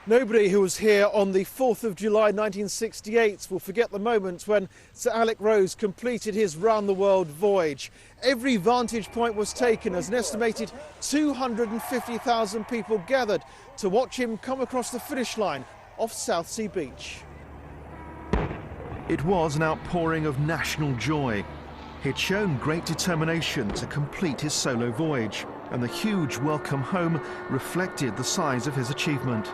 Nobody who was here on the 4th of July 1968 will forget the moment when Sir Alec Rose completed his round-the-world voyage. Every vantage point was taken as an estimated 250,000 people gathered to watch him come across the finish line off Southsea beach. It was an outpouring of national joy. He'd shown great determination to complete his solo voyage, and the huge welcome home reflected the size of his achievement.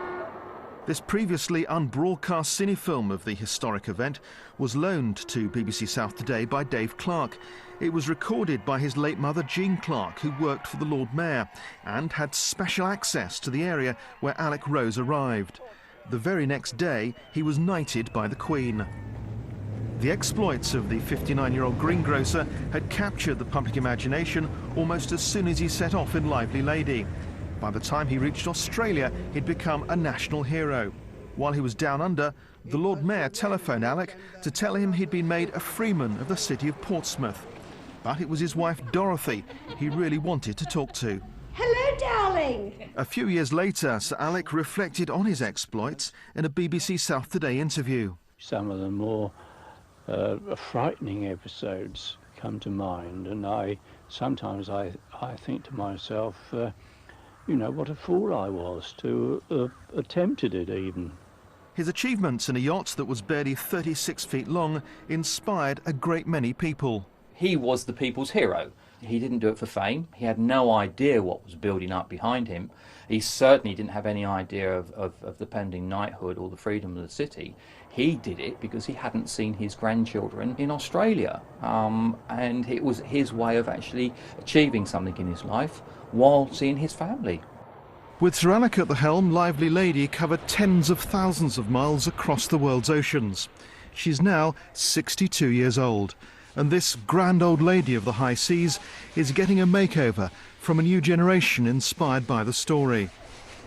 This previously unbroadcast cinefilm of the historic event was loaned to BBC South Today by Dave Clark. It was recorded by his late mother Jean Clark, who worked for the Lord Mayor and had special access to the area where Alec Rose arrived. The very next day, he was knighted by the Queen. The exploits of the 59-year-old greengrocer had captured the public imagination almost as soon as he set off in Lively Lady. By the time he reached Australia, he'd become a national hero. While he was down under, the Lord Mayor telephoned Alec to tell him he'd been made a freeman of the city of Portsmouth. But it was his wife Dorothy he really wanted to talk to. Hello, darling. A few years later, Sir Alec reflected on his exploits in a BBC South Today interview. Some of the more frightening episodes come to mind, and sometimes I think to myself, you know, what a fool I was to have attempted it even. His achievements in a yacht that was barely 36 feet long inspired a great many people. He was the people's hero. He didn't do it for fame. He had no idea what was building up behind him. He certainly didn't have any idea of the pending knighthood or the freedom of the city. He did it because he hadn't seen his grandchildren in Australia. And it was his way of actually achieving something in his life while seeing his family. With Sir Alec at the helm, Lively Lady covered tens of thousands of miles across the world's oceans. She's now 62 years old. And this grand old lady of the high seas is getting a makeover from a new generation inspired by the story.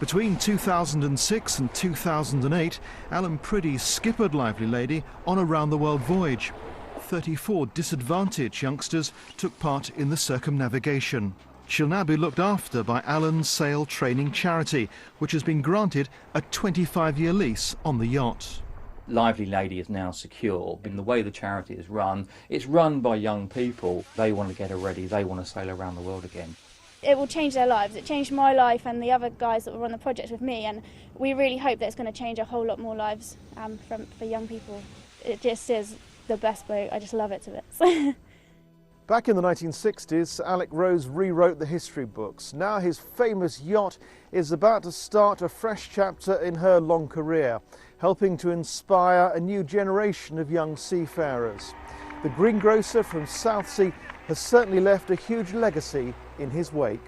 Between 2006 and 2008, Alan Priddy skippered Lively Lady on a round-the-world voyage. 34 disadvantaged youngsters took part in the circumnavigation. She'll now be looked after by Alan's Sail Training Charity, which has been granted a 25-year lease on the yacht. Lively Lady is now secure. In the way the charity is run, it's run by young people. They want to get her ready. They want to sail around the world again. It will change their lives. It changed my life and the other guys that were on the project with me, and we really hope that it's going to change a whole lot more lives for young people. It just is the best boat. I just love it to bits. Back in the 1960s, Sir Alec Rose rewrote the history books. Now his famous yacht is about to start a fresh chapter in her long career, helping to inspire a new generation of young seafarers. The greengrocer from Southsea has certainly left a huge legacy in his wake.